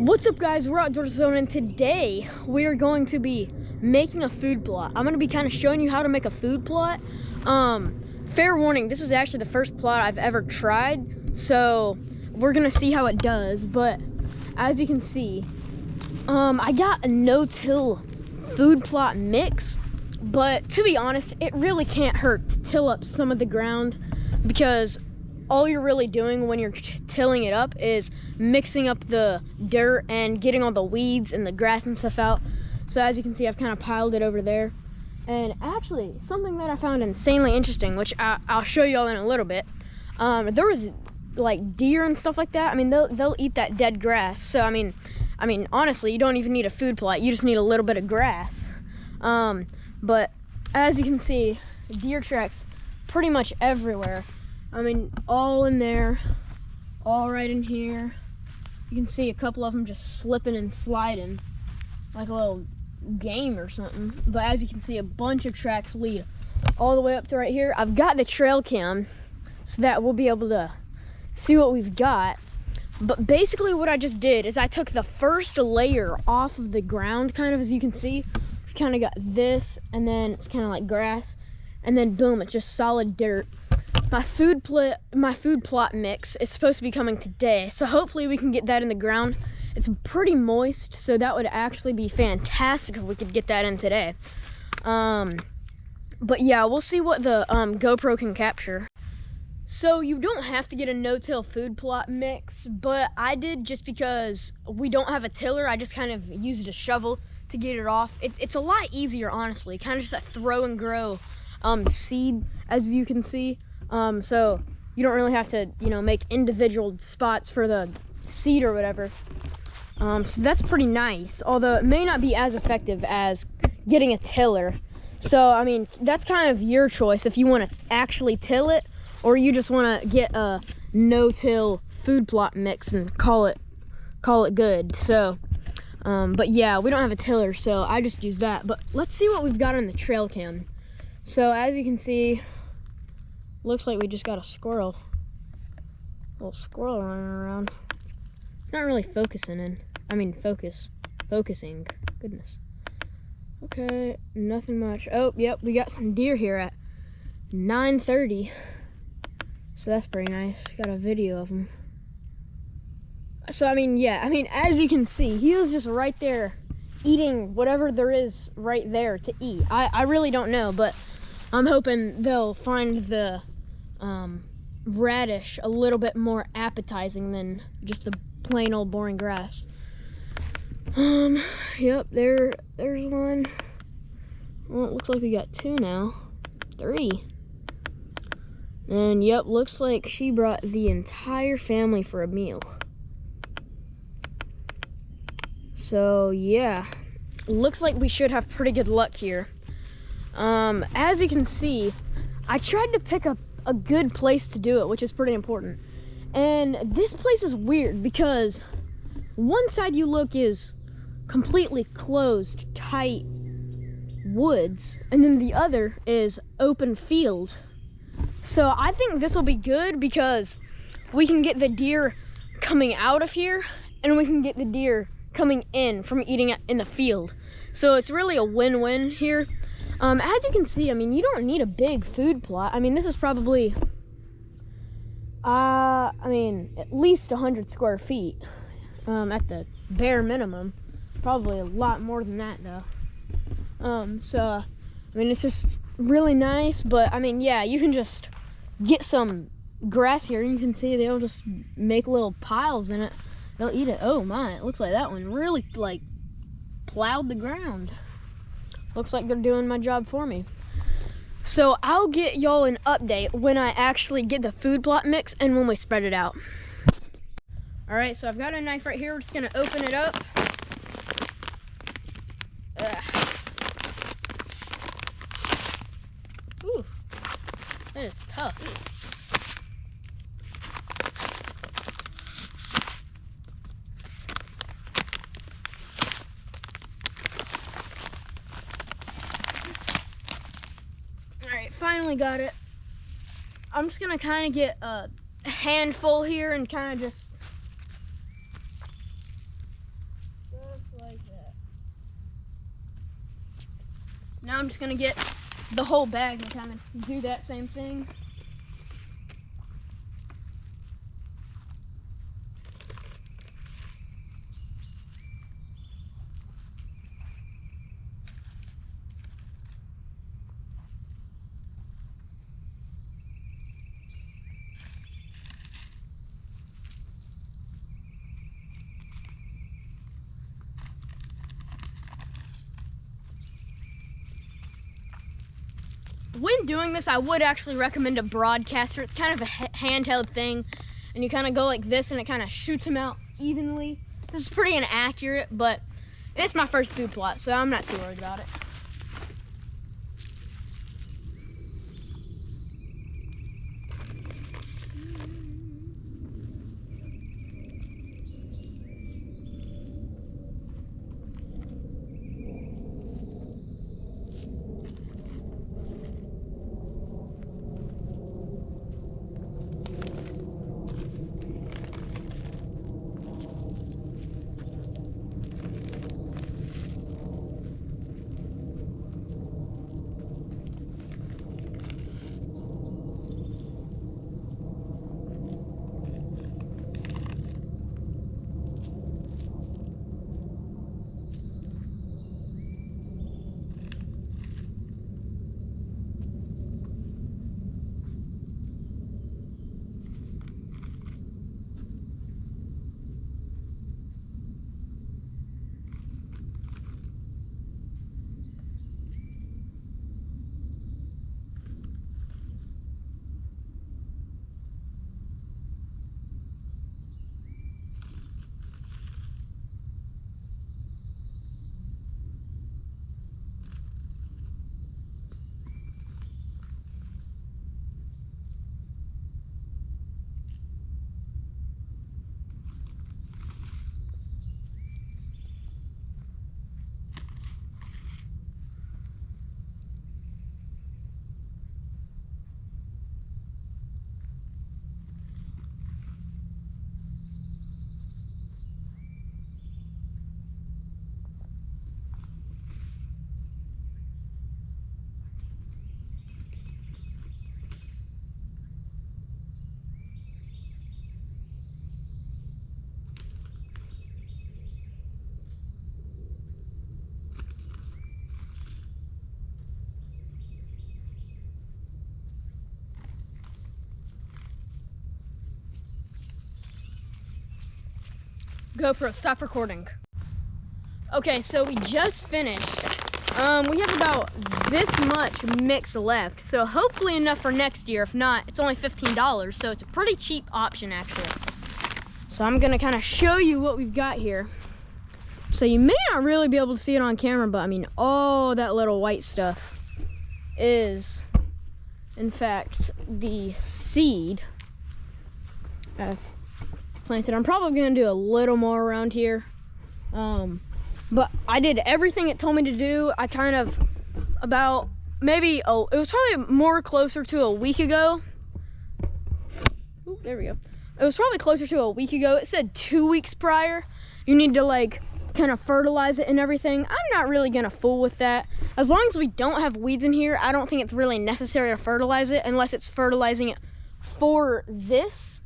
What's up, guys? We're Outdoors Zone, and today we are going to be making a food plot. I'm going to be kind of showing you how to make a food plot. Fair warning, this is actually the first plot I've ever tried, so we're going to see how it does. But as you can see, I got a no-till food plot mix, but to be honest, it really can't hurt to till up some of the ground, because all you're really doing when you're tilling it up is mixing up the dirt and getting all the weeds and the grass and stuff out. So as you can see, I've kind of piled it over there. And actually, something that I found insanely interesting, which I'll show you all in a little bit, there was like deer and stuff like that. I mean, they'll eat that dead grass. So I mean, honestly, you don't even need a food plot. You just need a little bit of grass. But as you can see, deer tracks pretty much everywhere. I mean, all in there, all right in here. You can see a couple of them just slipping and sliding like a little game or something. But as you can see, a bunch of tracks lead all the way up to right here. I've got the trail cam so that we'll be able to see what we've got. But basically what I just did is I took the first layer off of the ground, kind of, as you can see. We've kind of got this, and then it's kind of like grass, and then boom, it's just solid dirt. My food plot mix is supposed to be coming today, so hopefully we can get that in the ground. It's pretty moist, so that would actually be fantastic if we could get that in today. But yeah, we'll see what the GoPro can capture. So you don't have to get a no-till food plot mix, but I did just because we don't have a tiller. I just kind of used a shovel to get it off. It's a lot easier, honestly, kind of just a throw and grow seed, as you can see. So you don't really have to, make individual spots for the seed or whatever. So that's pretty nice, although it may not be as effective as getting a tiller. So, I mean, that's kind of your choice if you want to actually till it, or you just want to get a no-till food plot mix and call it good. So, but yeah, we don't have a tiller, so I just use that. But let's see what we've got on the trail cam. So as you can see, looks like we just got a little squirrel running around. It's not really focusing. Goodness. Okay, nothing much. Oh, yep, we got some deer here at 9:30. So that's pretty nice. Got a video of them. So, as you can see, he was just right there eating whatever there is right there to eat. I really don't know, but I'm hoping they'll find the radish a little bit more appetizing than just the plain old boring grass. Yep, there's one. Well, it looks like we got two now. 3. And yep, looks like she brought the entire family for a meal. So yeah, looks like we should have pretty good luck here. As you can see, I tried to pick up a good place to do it, which is pretty important. And this place is weird because one side you look is completely closed, tight woods, and then the other is open field. So I think this will be good because we can get the deer coming out of here, and we can get the deer coming in from eating it in the field. So it's really a win-win here. As you can see, you don't need a big food plot. This is probably, at least 100 square feet at the bare minimum. Probably a lot more than that, though. So, it's just really nice. But, yeah, you can just get some grass here. You can see they'll just make little piles in it. They'll eat it. Oh, my. It looks like that one really, plowed the ground. Looks like they're doing my job for me. So I'll get y'all an update when I actually get the food plot mix and when we spread it out. All right, so I've got a knife right here. We're just gonna open it up. Ooh, that is tough. Finally got it. I'm just gonna kind of get a handful here and kind of just like that. Now I'm just gonna get the whole bag and kind of do that same thing. When doing this, I would actually recommend a broadcaster. It's kind of a handheld thing, and you kind of go like this and it kind of shoots them out evenly. This is pretty inaccurate, but it's my first food plot, so I'm not too worried about it. GoPro, stop recording. Okay, so we just finished. We have about this much mix left, so hopefully enough for next year. If not, it's only $15, so it's a pretty cheap option actually. So I'm gonna kind of show you what we've got here. So you may not really be able to see it on camera, but I mean, all that little white stuff is, in fact, the seed I've planted. I'm probably gonna do a little more around here. But I did everything it told me to do. I kind of, about maybe, it was probably more closer to a week ago. Ooh, there we go. It was probably closer to a week ago. It said 2 weeks prior. You need to like kind of fertilize it and everything. I'm not really gonna fool with that. As long as we don't have weeds in here, I don't think it's really necessary to fertilize it unless it's fertilizing it for this.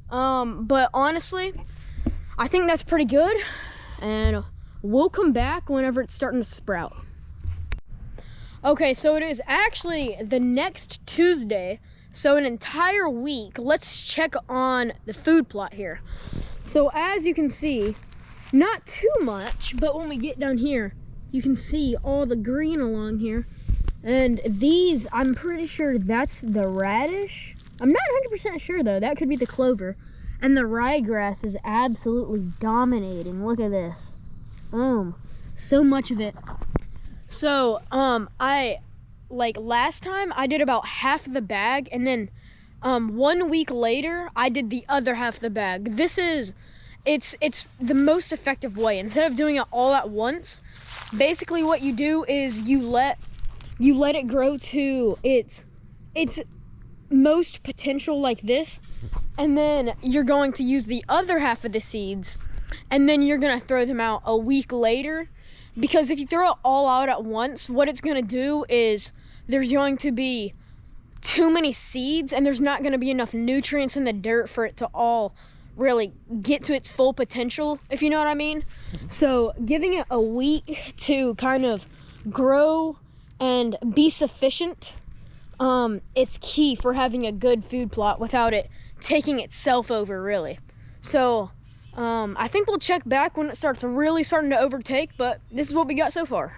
But honestly, I think that's pretty good. And we'll come back whenever it's starting to sprout. Okay, so it is actually the next Tuesday, so an entire week. Let's check on the food plot here. So as you can see, not too much, but when we get down here, you can see all the green along here. And these, I'm pretty sure that's the radish. I'm not 100% sure though, that could be the clover. And the ryegrass is absolutely dominating. Look at this. So much of it. So I, like last time I did about half of the bag, and then 1 week later I did the other half of the bag. This is, it's the most effective way. Instead of doing it all at once, basically what you do is you let it grow to its most potential like this, and then you're going to use the other half of the seeds and then you're gonna throw them out a week later, because if you throw it all out at once, what it's gonna do is there's going to be too many seeds and there's not gonna be enough nutrients in the dirt for it to all really get to its full potential, if you know what I mean. So giving it a week to kind of grow and be sufficient is key for having a good food plot without it taking itself over, really. So I think we'll check back when it starts really starting to overtake, but this is what we got so far.